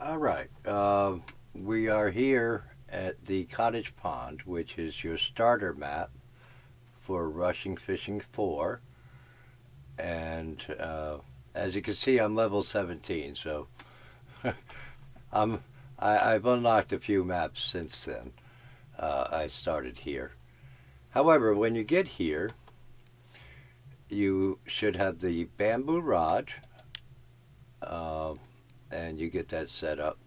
All right. We are here at the Cottage Pond, which is your starter map for Rushing Fishing 4. And as you can see, I'm level 17, so I'm, I've unlocked a few maps since then. I started here. However, when you get here, you should have the bamboo rod, uh, and you get that set up.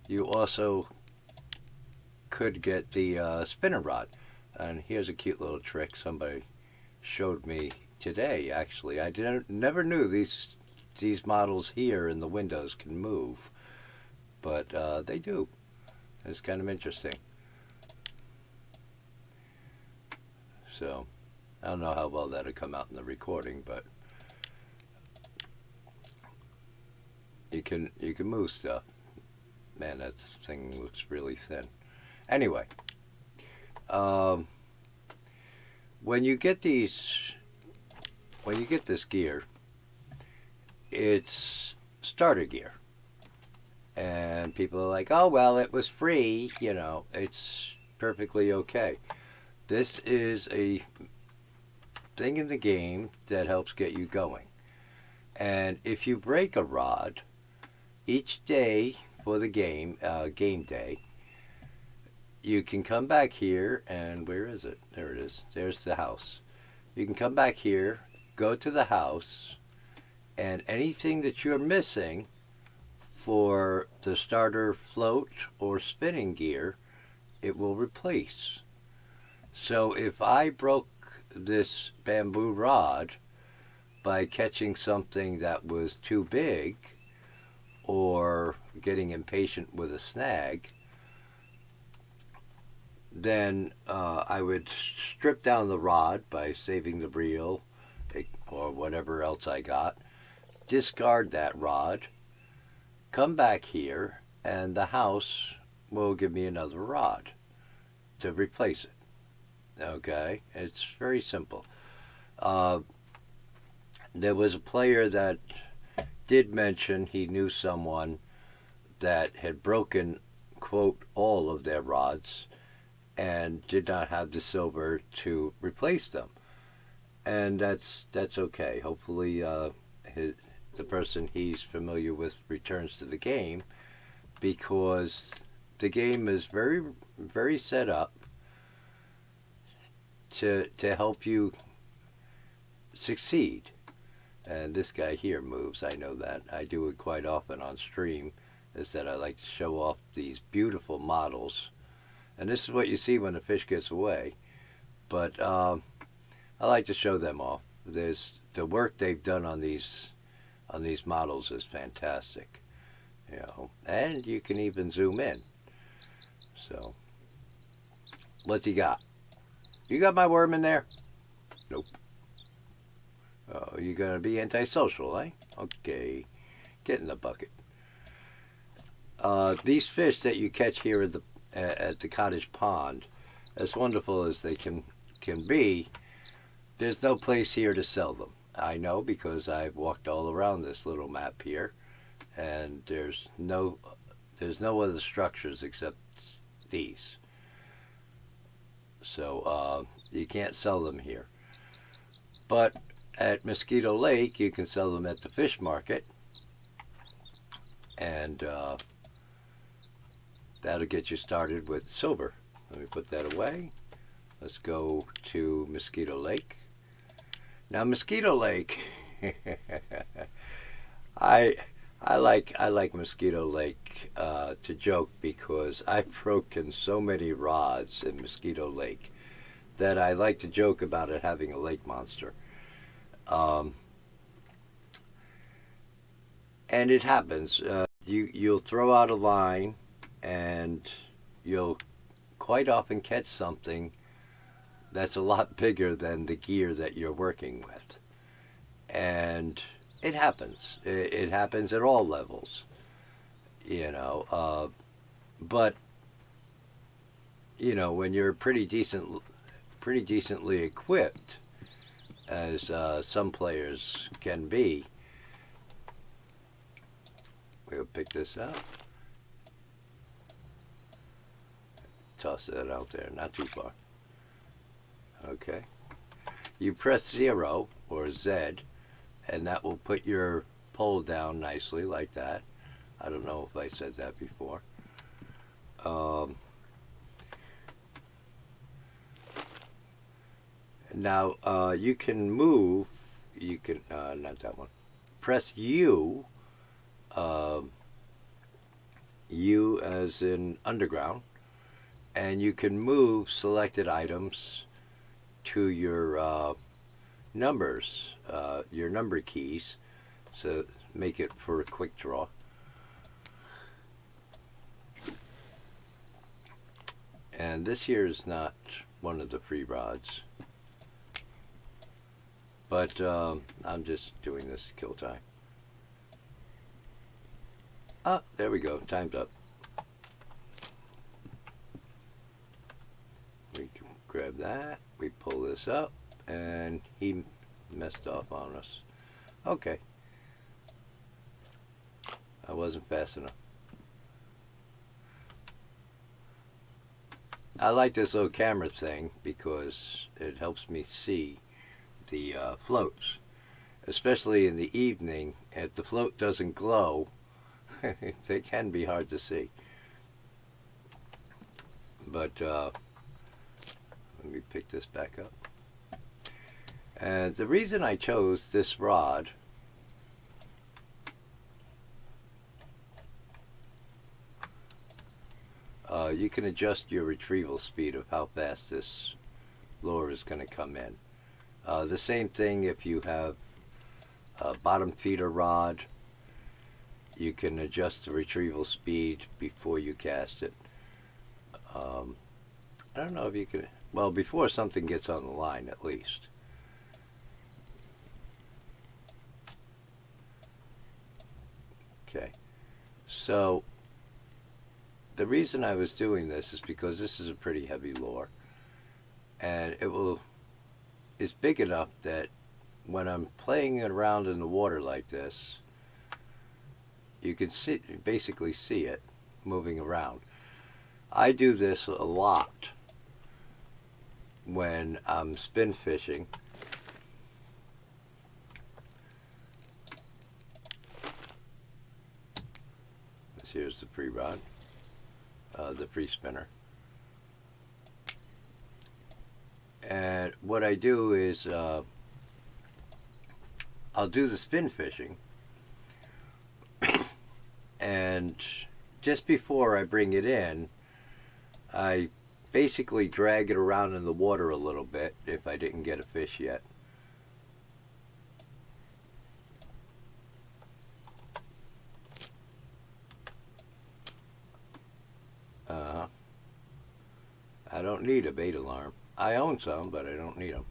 You also could get the spinner rod. And here's a cute little trick somebody showed me today. Actually, I didn't never knew these models here in the windows can move, but they do. It's kind of interesting. So I don't know how well that'll come out in the recording, but you can move stuff. Man, that thing looks really thin. Anyway, um, when you get this gear, it's starter gear. And people are like, oh, well, it was free. It's perfectly okay. This is a thing in the game that helps get you going. And if you break a rod, each day for the game day, you can come back here and where is it? There it is. There's the house. You can come back here, go to the house, and anything that you're missing for the starter float or spinning gear, it will replace. So if I broke this bamboo rod by catching something that was too big or getting impatient with a snag, then I would strip down the rod by saving the reel or whatever else I got, discard that rod, come back here, and the house will give me another rod to replace it. Okay? It's very simple. Uh, there was a player that did mention he knew someone that had broken, quote, all of their rods and did not have the silver to replace them. And that's okay. Hopefully, the person he's familiar with returns to the game because the game is very, very set up to help you succeed. And this guy here moves. I know that. I do it quite often on stream. Is that I like to show off these beautiful models, and this is what you see when the fish gets away. But I like to show them off. There's the work they've done on these models is fantastic. And you can even zoom in. So, what's he got? You got my worm in there? Nope. Oh, you gonna be antisocial, eh? Okay, get in the bucket. These fish that you catch here at the cottage pond, as wonderful as they can be, there's no place here to sell them. I know because I've walked all around this little map here, and there's no other structures except these. So you can't sell them here. But at Mosquito Lake, you can sell them at the fish market, and that'll get you started with silver. Let me put that away. Let's go to Mosquito Lake. Now, Mosquito Lake, I I like Mosquito Lake to joke because I've broken so many rods in Mosquito Lake that I like to joke about it having a lake monster. Um, and it happens. You'll throw out a line, and you'll quite often catch something that's a lot bigger than the gear that you're working with, and it happens. It happens at all levels, you know. But when you're pretty decently equipped, as some players can be, we'll pick this up. toss that out there, not too far. Okay. You press 0 or Z, and that will put your pole down nicely like that. I don't know if I said that before. Now you can move. You can not that one. Press U. U as in underground, and you can move selected items to your numbers, your number keys, so make it for a quick draw. And this here is not one of the free rods, but I'm just doing this to kill time. Ah, there we go, time's up. We can grab that, we pull this up, and he messed off on us. Okay. I wasn't fast enough. I like this little camera thing because it helps me see the floats. Especially in the evening, if the float doesn't glow, they can be hard to see. But let me pick this back up. And the reason I chose this rod you can adjust your retrieval speed of how fast this lure is going to come in. The same thing if you have a bottom feeder rod, you can adjust the retrieval speed before you cast it. I don't know if you can, well, before something gets on the line at least. Okay, so the reason I was doing this is because this is a pretty heavy lure, and it's big enough that when I'm playing it around in the water like this, you can basically see it moving around. I do this a lot when I'm spin fishing. Here's the free rod, the free spinner. And what I do is I'll do the spin fishing, and just before I bring it in, I basically drag it around in the water a little bit if I didn't get a fish yet. I don't need a bait alarm. I own some, but I don't need them.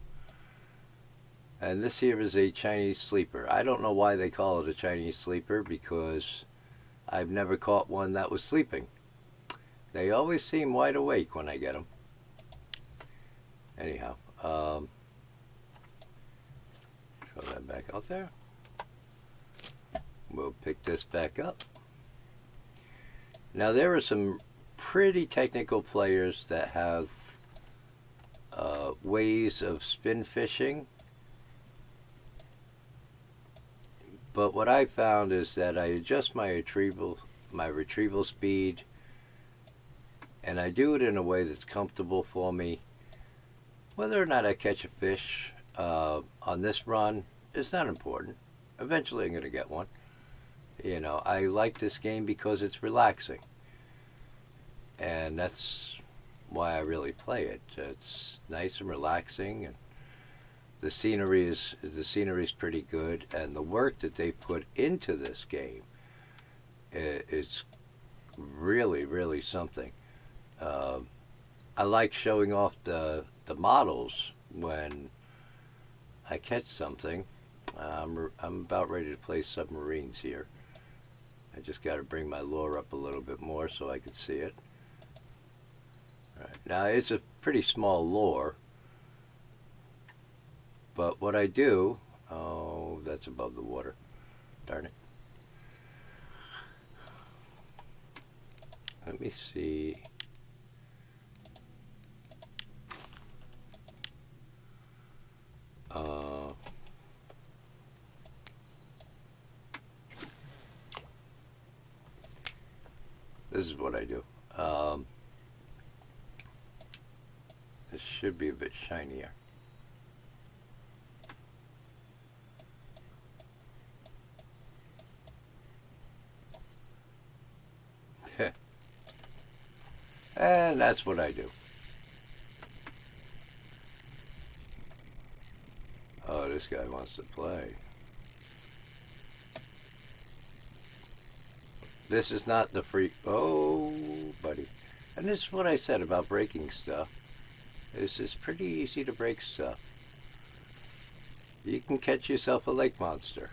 And this here is a Chinese sleeper. I don't know why they call it a Chinese sleeper, because I've never caught one that was sleeping. They always seem wide awake when I get them. Anyhow, throw that back out there. We'll pick this back up. Now there are some pretty technical players that have ways of spin fishing, but what I found is that I adjust my retrieval speed, and I do it in a way that's comfortable for me. Whether or not I catch a fish on this run is not important. Eventually I'm going to get one. You know, I like this game because it's relaxing, and that's why I really play it. It's nice and relaxing, and the scenery is pretty good, and the work that they put into this game is really something. I like showing off the models when I catch something. I'm about ready to play submarines here. I just got to bring my lure up a little bit more so I can see it. All right. Now it's a pretty small lure, but what I do, oh, that's above the water. Darn it. Let me see. this is what I do. This should be a bit shinier. And that's what I do. Oh, this guy wants to play. This is not the free... Oh, buddy. And this is what I said about breaking stuff. This is pretty easy to break stuff. You can catch yourself a lake monster.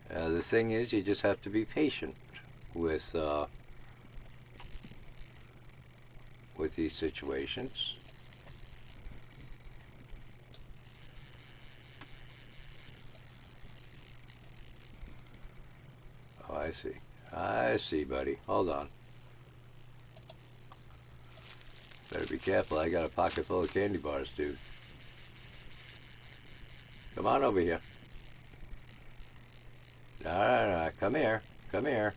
The thing is, you just have to be patient with these situations. Oh, I see. I see, buddy. Hold on. Better be careful. I got a pocket full of candy bars, dude. Come on over here. No. Come here. Come here.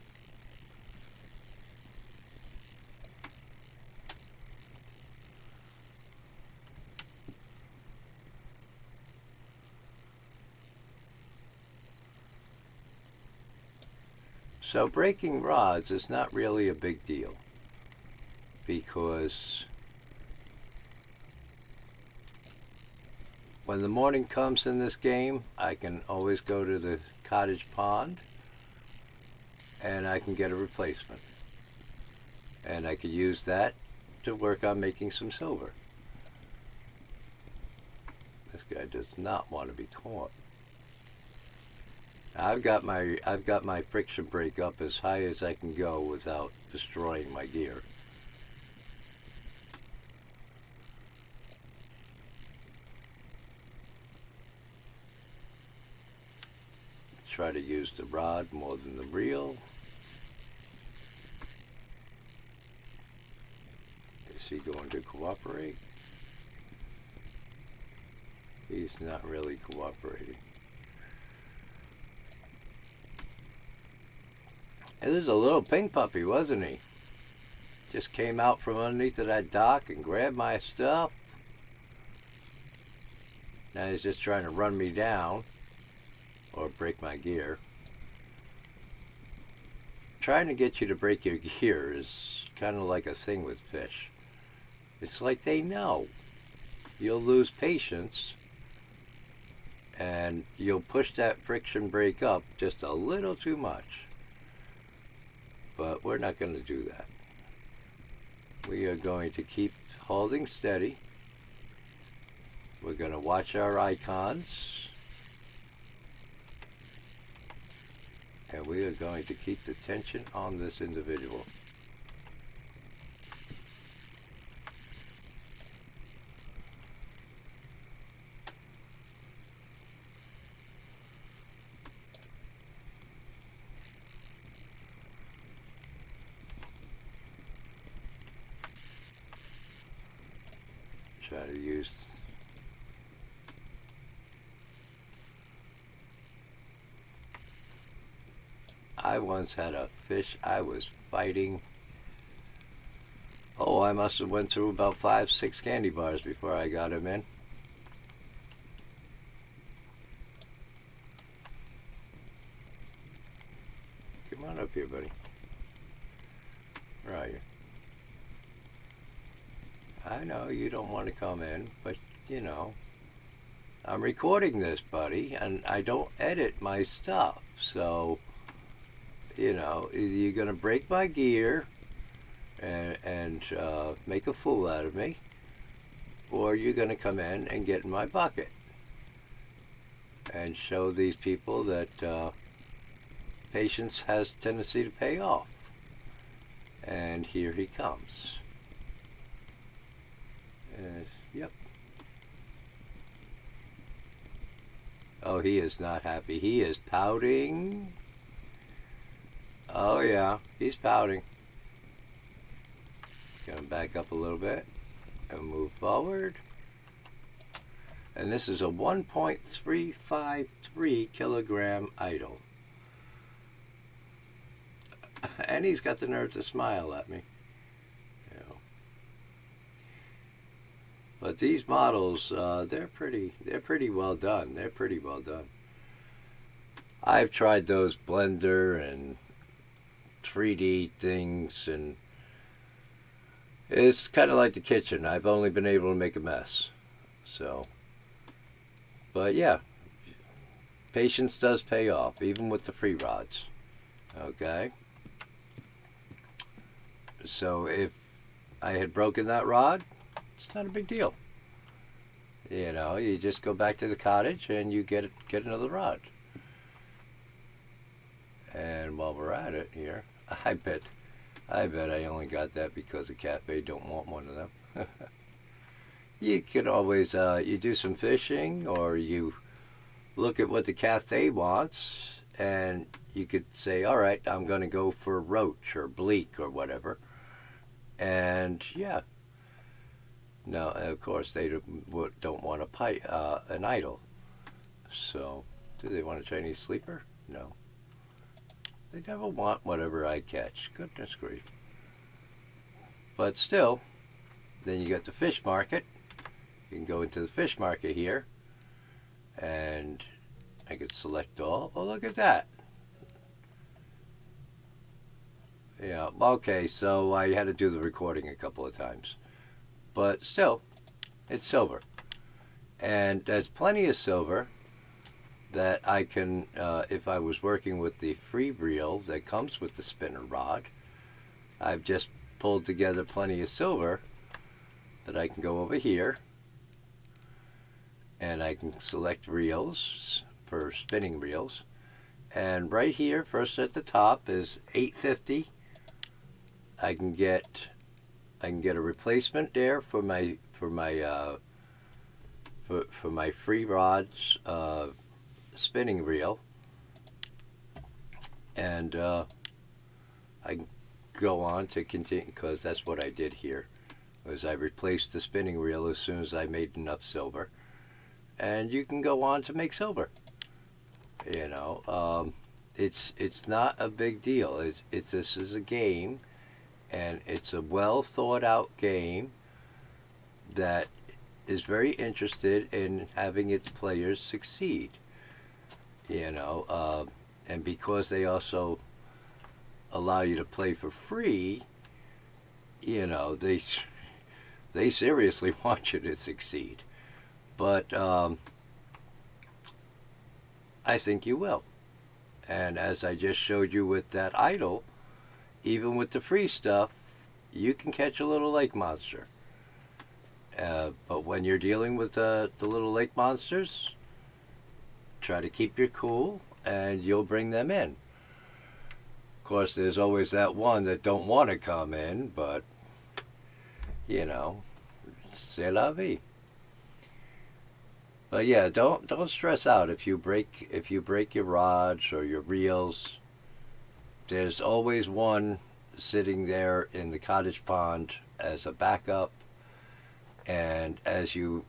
So breaking rods is not really a big deal, because when the morning comes in this game, I can always go to the cottage pond and I can get a replacement. And I could use that to work on making some silver. This guy does not want to be caught. I've got my friction brake up as high as I can go without destroying my gear. Try to use the rod more than the reel. Is he going to cooperate? He's not really cooperating. It was a little pink puppy, wasn't he? Just came out from underneath of that dock and grabbed my stuff. Now he's just trying to run me down or break my gear. Trying to get you to break your gear is kind of like a thing with fish. It's like they know you'll lose patience and you'll push that friction brake up just a little too much. But we're not going to do that. We are going to keep holding steady. We're going to watch our icons. And we are going to keep the tension on this individual. Try to use I once had a fish I was fighting. Oh, I must have went through about 5-6 candy bars before I got him in. Come on up here, buddy. Where are you? I know you don't want to come in, but you know, I'm recording this, buddy, and I don't edit my stuff, so you know, either you're gonna break my gear and make a fool out of me, or you're gonna come in and get in my bucket and show these people that patience has tendency to pay off. And here he comes. Yep. Oh, he is not happy. He is pouting. Oh yeah, he's pouting. Gonna back up a little bit and move forward. And this is a 1.353 kilogram idol. And he's got the nerve to smile at me. You know. But these models, they're pretty well done. They're pretty well done. I've tried those Blender and 3D things, and it's kind of like the kitchen. I've only been able to make a mess. So, but yeah, patience does pay off, even with the free rods. Okay. So if I had broken that rod, it's not a big deal. You know, you just go back to the cottage and you get another rod. And while we're at it here, I bet I only got that because the cafe don't want one of them. You can always you do some fishing, or you look at what the cafe wants, and you could say, all right, I'm going to go for roach or bleak or whatever. And yeah, no, of course they don't want an idol. So, do they want a Chinese sleeper? No. They never want whatever I catch. Goodness grief. But still, then you got the fish market. You can go into the fish market here, and I could select all. Oh, look at that. Yeah, okay, so I had to do the recording a couple of times. But still, it's silver. And there's plenty of silver that I can, if I was working with the free reel that comes with the spinner rod, I've just pulled together plenty of silver that I can go over here and I can select reels for spinning reels. And right here, first at the top is 850. I can get a replacement there for my free rods spinning reel, and I can go on to continue, because that's what I did here, was I replaced the spinning reel as soon as I made enough silver. And you can go on to make silver. You know, it's not a big deal. This is a game, and it's a well thought out game that is very interested in having its players succeed. You know, and because they also allow you to play for free, you know, they seriously want you to succeed. But I think you will. And as I just showed you with that idol, even with the free stuff, you can catch a little lake monster. But when you're dealing with the little lake monsters, try to keep your cool, and you'll bring them in. Of course, there's always that one that don't want to come in, but you know, c'est la vie. But yeah, don't stress out if you break your rods or your reels. There's always one sitting there in the cottage pond as a backup, and as you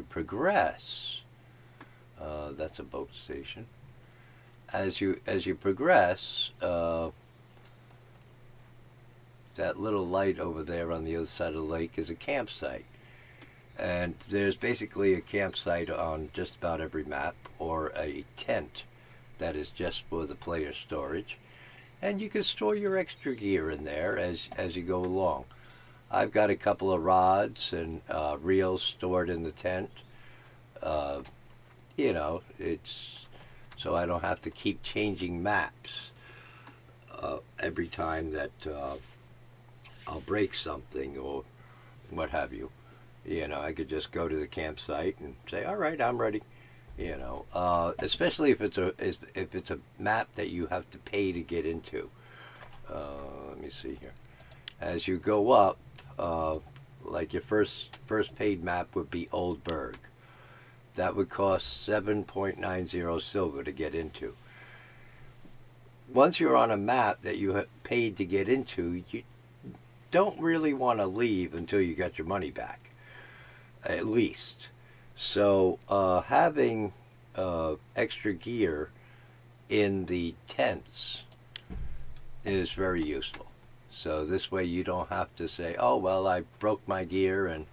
progress, that's a boat station. As you progress, that little light over there on the other side of the lake is a campsite. And there's basically a campsite on just about every map, or a tent that is just for the player storage. And you can store your extra gear in there as you go along. I've got a couple of rods and reels stored in the tent. Uh, you know, it's so I don't have to keep changing maps every time that I'll break something or what have you. You know, I could just go to the campsite and say, "All right, I'm ready." You know, especially if it's a map that you have to pay to get into. Let me see here. As you go up, like your first paid map would be Oldburg. That would cost 7.90 silver to get into. Once you're on a map that you have paid to get into, you don't really want to leave until you get your money back, at least. So having extra gear in the tents is very useful. So this way you don't have to say, oh, well, I broke my gear, and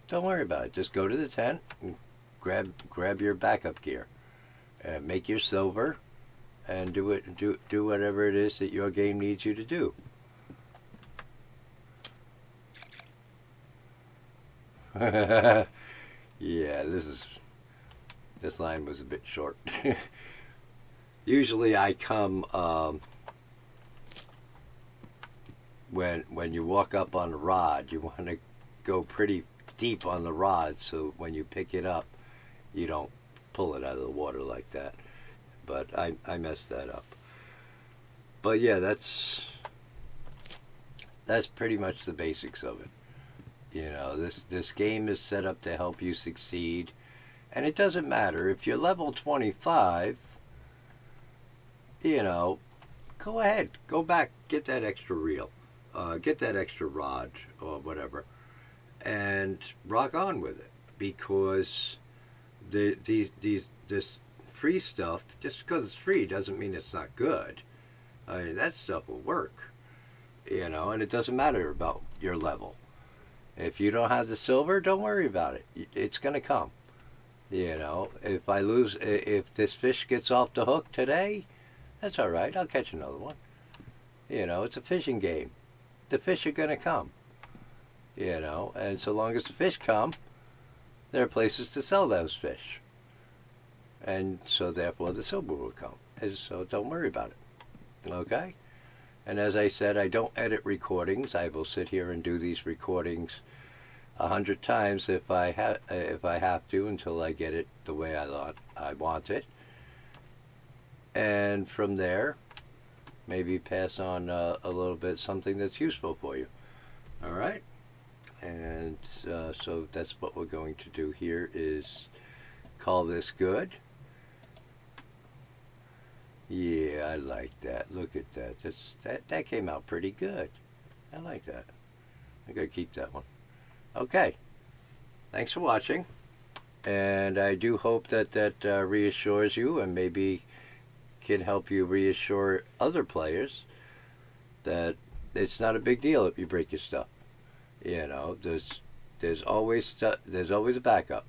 don't worry about it. Just go to the tent and grab your backup gear. Make your silver and do whatever it is that your game needs you to do. Yeah, this line was a bit short. Usually I come when you walk up on the rod, you want to go pretty deep on the rod so when you pick it up, you don't pull it out of the water like that. But I messed that up. But yeah, that's pretty much the basics of it. You know, this game is set up to help you succeed, and it doesn't matter if you're level 25. You know, go ahead, go back, get that extra reel, get that extra rod or whatever, and rock on with it because this free stuff, just because it's free doesn't mean it's not good. I mean, that stuff will work, you know, and it doesn't matter about your level. If you don't have the silver, don't worry about it. It's going to come. You know, if this fish gets off the hook today, that's all right. I'll catch another one. You know, it's a fishing game. The fish are going to come. You know, and so long as the fish come, there are places to sell those fish. And so therefore the silver will come. And so don't worry about it. Okay? And as I said, I don't edit recordings. I will sit here and do these recordings 100 times if I have to until I get it the way I want it. And from there, maybe pass on a little bit something that's useful for you. All right? And so that's what we're going to do here is call this good. Yeah, I like that. Look at that. That came out pretty good. I like that. I'm going to keep that one. Okay. Thanks for watching. And I do hope that reassures you and maybe can help you reassure other players that it's not a big deal if you break your stuff. You know, there's always a backup.